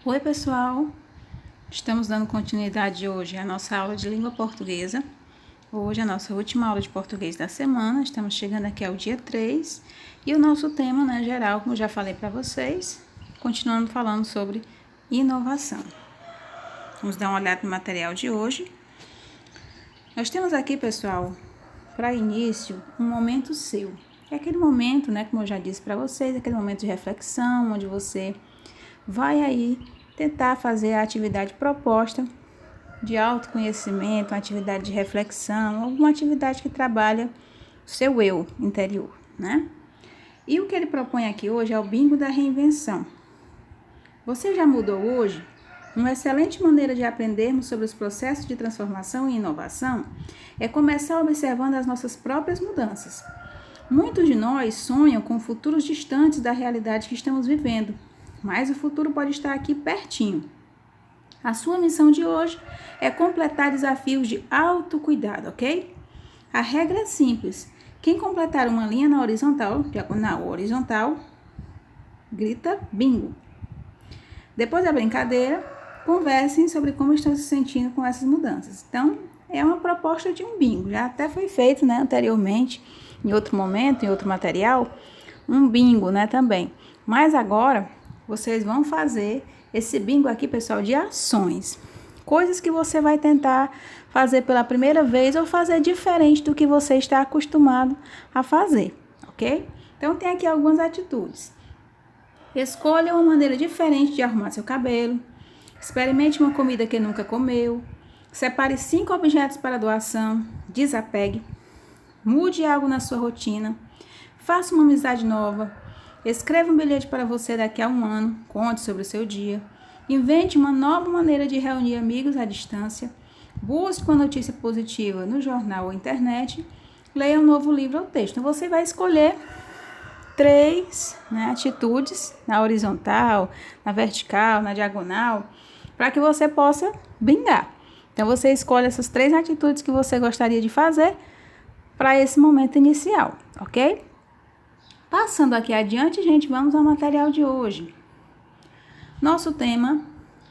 Oi, pessoal! Estamos dando continuidade hoje à nossa aula de língua portuguesa. Hoje é a nossa última aula de português da semana. Estamos chegando aqui ao dia 3 e o nosso tema, geral, como já falei para vocês, continuando falando sobre inovação. Vamos dar uma olhada no material de hoje. Nós temos aqui, pessoal, para início, um momento seu. É aquele momento, como eu já disse para vocês, aquele momento de reflexão, onde você vai aí tentar fazer a atividade proposta de autoconhecimento, uma atividade de reflexão, alguma atividade que trabalha o seu eu interior, E o que ele propõe aqui hoje é o bingo da reinvenção. Você já mudou hoje? Uma excelente maneira de aprendermos sobre os processos de transformação e inovação é começar observando as nossas próprias mudanças. Muitos de nós sonham com futuros distantes da realidade que estamos vivendo, mas o futuro pode estar aqui pertinho. A sua missão de hoje é completar desafios de autocuidado, ok? A regra é simples. Quem completar uma linha na horizontal, grita bingo. Depois da brincadeira, conversem sobre como estão se sentindo com essas mudanças. Então, é uma proposta de um bingo. Já até foi feito, anteriormente, em outro momento, em outro material, um bingo, também. Mas agora, vocês vão fazer esse bingo aqui, pessoal, de ações. Coisas que você vai tentar fazer pela primeira vez ou fazer diferente do que você está acostumado a fazer, ok? Então, tem aqui algumas atitudes. Escolha uma maneira diferente de arrumar seu cabelo. Experimente uma comida que nunca comeu. Separe 5 objetos para doação. Desapegue. Mude algo na sua rotina. Faça uma amizade nova. Escreva um bilhete para você daqui a um ano. Conte sobre o seu dia. Invente uma nova maneira de reunir amigos à distância. Busque uma notícia positiva no jornal ou internet. Leia um novo livro ou texto. Então, você vai escolher 3 atitudes na horizontal, na vertical, na diagonal, para que você possa bingar. Então, você escolhe essas 3 atitudes que você gostaria de fazer para esse momento inicial, ok? Passando aqui adiante, gente, vamos ao material de hoje. Nosso tema,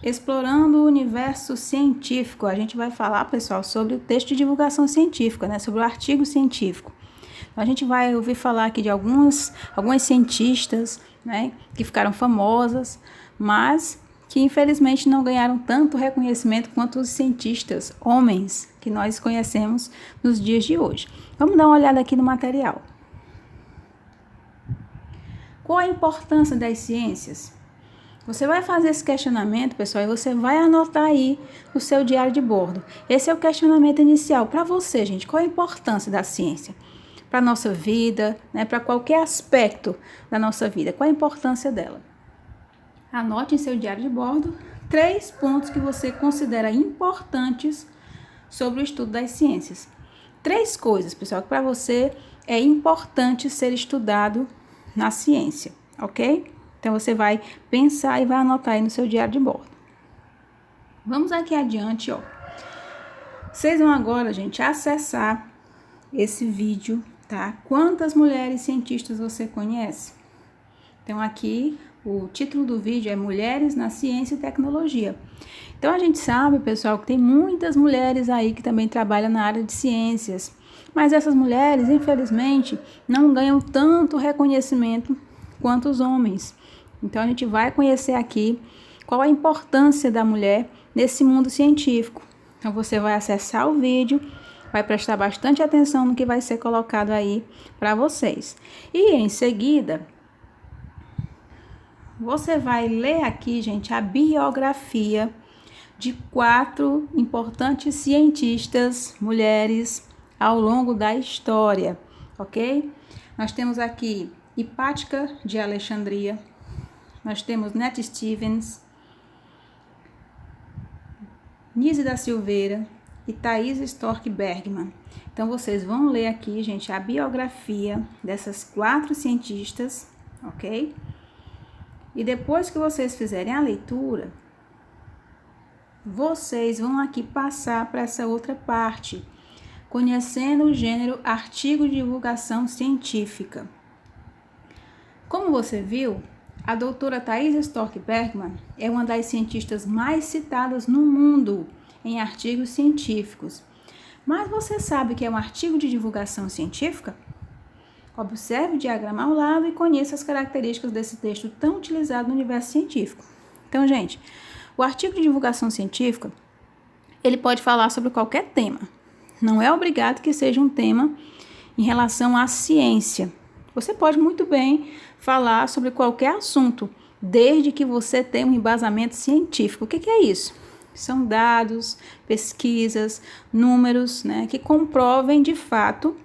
explorando o universo científico. A gente vai falar, pessoal, sobre o texto de divulgação científica, sobre o artigo científico. Então, a gente vai ouvir falar aqui de algumas cientistas, que ficaram famosas, mas que infelizmente não ganharam tanto reconhecimento quanto os cientistas, homens, que nós conhecemos nos dias de hoje. Vamos dar uma olhada aqui no material. Qual a importância das ciências? Você vai fazer esse questionamento, pessoal, e você vai anotar aí no seu diário de bordo. Esse é o questionamento inicial para você, gente. Qual a importância da ciência para a nossa vida, para qualquer aspecto da nossa vida? Qual a importância dela? Anote em seu diário de bordo 3 pontos que você considera importantes sobre o estudo das ciências. 3 coisas, pessoal, que para você é importante ser estudado na ciência, ok? Então, você vai pensar e vai anotar aí no seu diário de bordo. Vamos aqui adiante, ó. Vocês vão agora, gente, acessar esse vídeo, tá? Quantas mulheres cientistas você conhece? Então, aqui, o título do vídeo é Mulheres na Ciência e Tecnologia. Então, a gente sabe, pessoal, que tem muitas mulheres aí que também trabalham na área de ciências. Mas essas mulheres, infelizmente, não ganham tanto reconhecimento quanto os homens. Então, a gente vai conhecer aqui qual a importância da mulher nesse mundo científico. Então, você vai acessar o vídeo, vai prestar bastante atenção no que vai ser colocado aí para vocês. E, em seguida, você vai ler aqui, gente, a biografia de 4 importantes cientistas, mulheres, ao longo da história, ok? Nós temos aqui Hipática de Alexandria, nós temos Nat Stevens, Nise da Silveira e Thais Stork Bergman. Então, vocês vão ler aqui, gente, a biografia dessas 4 cientistas, ok? E depois que vocês fizerem a leitura, vocês vão aqui passar para essa outra parte, conhecendo o gênero artigo de divulgação científica. Como você viu, A doutora Thais Stork Bergman é uma das cientistas mais citadas no mundo em artigos científicos. Mas você sabe que é um artigo de divulgação científica? Observe o diagrama ao lado e conheça as características desse texto tão utilizado no universo científico. Então, gente, o artigo de divulgação científica, ele pode falar sobre qualquer tema. Não é obrigado que seja um tema em relação à ciência. Você pode muito bem falar sobre qualquer assunto, desde que você tenha um embasamento científico. O que é isso? São dados, pesquisas, números, né, que comprovem de fato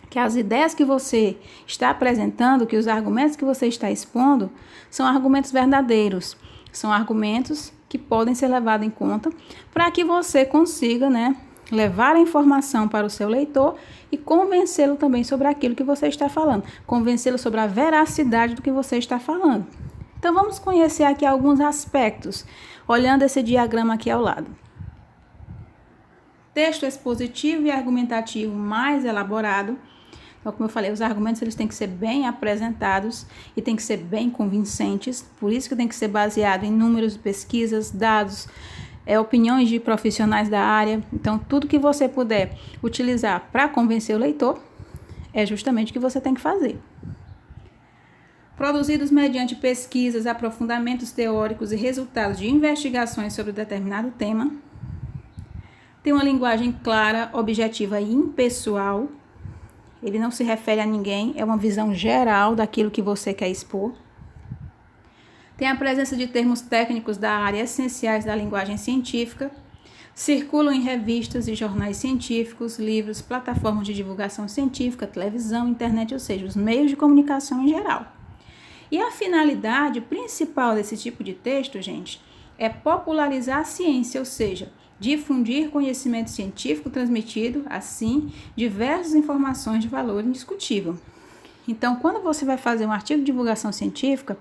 que as ideias que você está apresentando, que os argumentos que você está expondo, são argumentos verdadeiros, são argumentos que podem ser levados em conta para que você consiga, né, levar a informação para o seu leitor e convencê-lo também sobre aquilo que você está falando, convencê-lo sobre a veracidade do que você está falando. Então, vamos conhecer aqui alguns aspectos, olhando esse diagrama aqui ao lado. Texto expositivo e argumentativo mais elaborado. Então, como eu falei, os argumentos eles têm que ser bem apresentados e têm que ser bem convincentes, por isso que tem que ser baseado em números, pesquisas, dados, opiniões de profissionais da área. Então, tudo que você puder utilizar para convencer o leitor é justamente o que você tem que fazer. Produzidos mediante pesquisas, aprofundamentos teóricos e resultados de investigações sobre determinado tema. Tem uma linguagem clara, objetiva e impessoal. Ele não se refere a ninguém, é uma visão geral daquilo que você quer expor. Tem a presença de termos técnicos da área essenciais da linguagem científica. Circulam em revistas e jornais científicos, livros, plataformas de divulgação científica, televisão, internet, ou seja, os meios de comunicação em geral. E a finalidade principal desse tipo de texto, gente, é popularizar a ciência, ou seja, difundir conhecimento científico transmitido, assim, diversas informações de valor indiscutível. Então, quando você vai fazer um artigo de divulgação científica,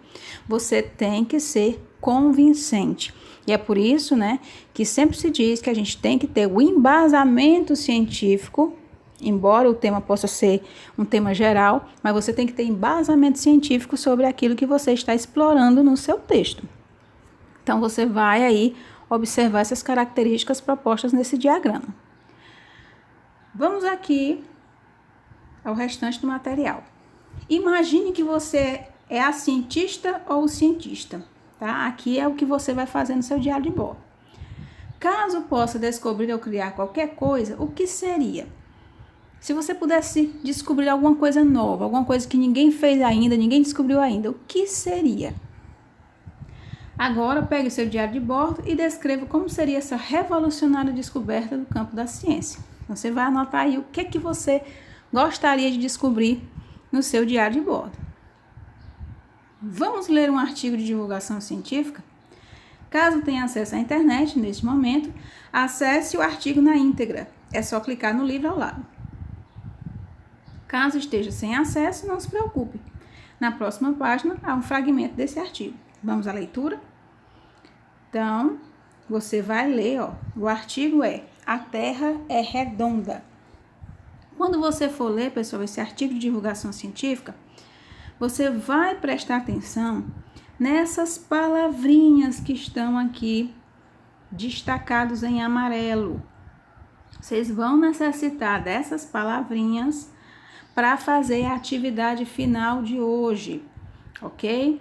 você tem que ser convincente. E é por isso, né, que sempre se diz que a gente tem que ter o embasamento científico, embora o tema possa ser um tema geral, mas você tem que ter embasamento científico sobre aquilo que você está explorando no seu texto. Então, você vai aí observar essas características propostas nesse diagrama. Vamos aqui ao restante do material. Imagine que você é a cientista ou o cientista, tá? Aqui é o que você vai fazer no seu diário de bordo. Caso possa descobrir ou criar qualquer coisa, o que seria? Se você pudesse descobrir alguma coisa nova, alguma coisa que ninguém fez ainda, ninguém descobriu ainda, o que seria? Agora, pegue o seu diário de bordo e descreva como seria essa revolucionária descoberta do campo da ciência. Então, você vai anotar aí o que você gostaria de descobrir no seu diário de bordo. Vamos ler um artigo de divulgação científica? Caso tenha acesso à internet neste momento, acesse o artigo na íntegra. É só clicar no livro ao lado. Caso esteja sem acesso, não se preocupe. Na próxima página há um fragmento desse artigo. Vamos à leitura? Então, você vai ler, ó. O artigo é A Terra é Redonda. Quando você for ler, pessoal, esse artigo de divulgação científica, você vai prestar atenção nessas palavrinhas que estão aqui destacados em amarelo. Vocês vão necessitar dessas palavrinhas para fazer a atividade final de hoje, ok?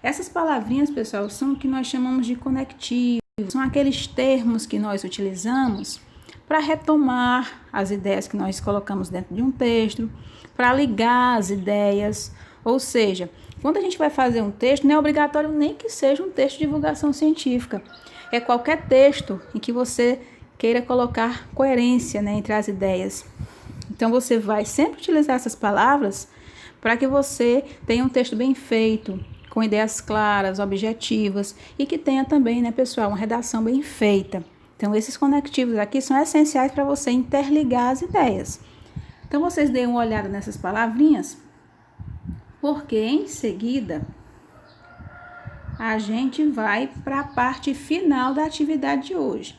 Essas palavrinhas, pessoal, são o que nós chamamos de conectivos, são aqueles termos que nós utilizamos para retomar as ideias que nós colocamos dentro de um texto, para ligar as ideias, ou seja, quando a gente vai fazer um texto, não é obrigatório nem que seja um texto de divulgação científica, é qualquer texto em que você queira colocar coerência, né, entre as ideias. Então, você vai sempre utilizar essas palavras para que você tenha um texto bem feito, com ideias claras, objetivas e que tenha também, né, pessoal, uma redação bem feita. Então, esses conectivos aqui são essenciais para você interligar as ideias. Então, vocês deem uma olhada nessas palavrinhas, porque em seguida a gente vai para a parte final da atividade de hoje.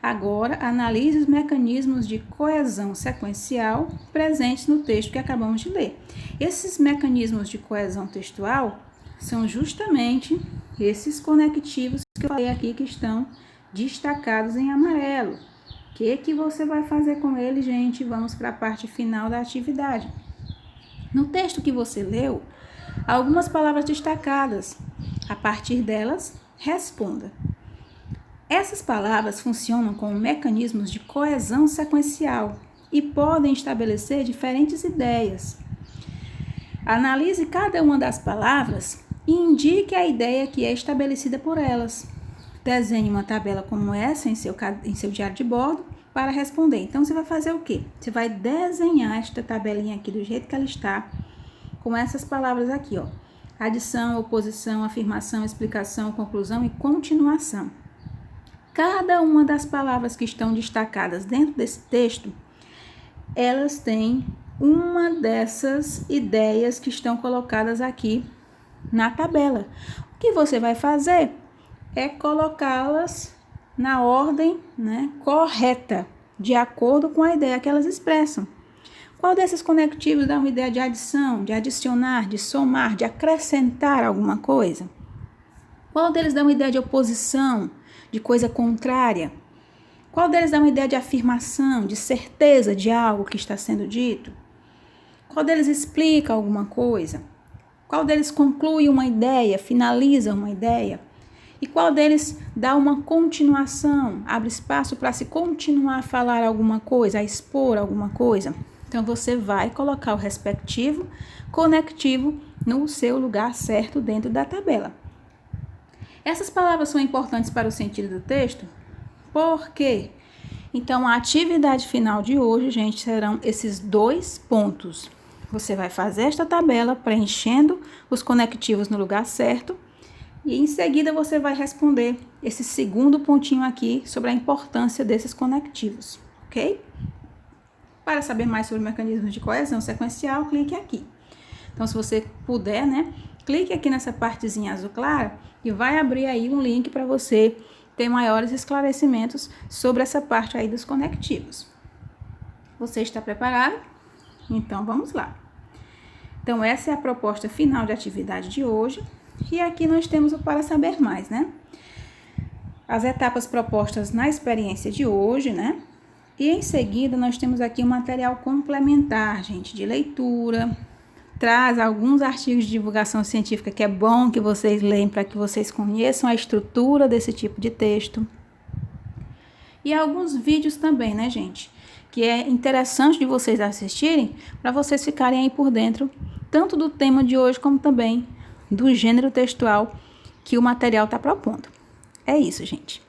Agora, analise os mecanismos de coesão sequencial presentes no texto que acabamos de ler. Esses mecanismos de coesão textual são justamente esses conectivos que eu falei aqui que estão destacados em amarelo. O que você vai fazer com ele, gente? Vamos para a parte final da atividade. No texto que você leu, há algumas palavras destacadas. A partir delas, responda. Essas palavras funcionam como mecanismos de coesão sequencial e podem estabelecer diferentes ideias. Analise cada uma das palavras e indique a ideia que é estabelecida por elas. Desenhe uma tabela como essa em seu diário de bordo para responder. Então, você vai fazer o quê? Você vai desenhar esta tabelinha aqui do jeito que ela está, com essas palavras aqui, ó. Adição, oposição, afirmação, explicação, conclusão e continuação. Cada uma das palavras que estão destacadas dentro desse texto, elas têm uma dessas ideias que estão colocadas aqui na tabela. O que você vai fazer é colocá-las na ordem, né, correta, de acordo com a ideia que elas expressam. Qual desses conectivos dá uma ideia de adição, de adicionar, de somar, de acrescentar alguma coisa? Qual deles dá uma ideia de oposição, de coisa contrária? Qual deles dá uma ideia de afirmação, de certeza de algo que está sendo dito? Qual deles explica alguma coisa? Qual deles conclui uma ideia, finaliza uma ideia? E qual deles dá uma continuação, abre espaço para se continuar a falar alguma coisa, a expor alguma coisa? Então, você vai colocar o respectivo conectivo no seu lugar certo dentro da tabela. Essas palavras são importantes para o sentido do texto? Por quê? Então, a atividade final de hoje, gente, serão esses 2 pontos. Você vai fazer esta tabela preenchendo os conectivos no lugar certo e em seguida você vai responder esse segundo pontinho aqui sobre a importância desses conectivos, ok? Para saber mais sobre mecanismos de coesão sequencial, clique aqui. Então, se você puder, né, clique aqui nessa partezinha azul clara e vai abrir aí um link para você ter maiores esclarecimentos sobre essa parte aí dos conectivos. Você está preparado? Então, vamos lá. Então, essa é a proposta final de atividade de hoje. E aqui nós temos o para saber mais, né? As etapas propostas na experiência de hoje, né? E em seguida nós temos aqui um material complementar, gente, de leitura. Traz alguns artigos de divulgação científica que é bom que vocês leiam para que vocês conheçam a estrutura desse tipo de texto. E alguns vídeos também, né, gente? Que é interessante de vocês assistirem para vocês ficarem aí por dentro, tanto do tema de hoje como também do gênero textual que o material está propondo. É isso, gente.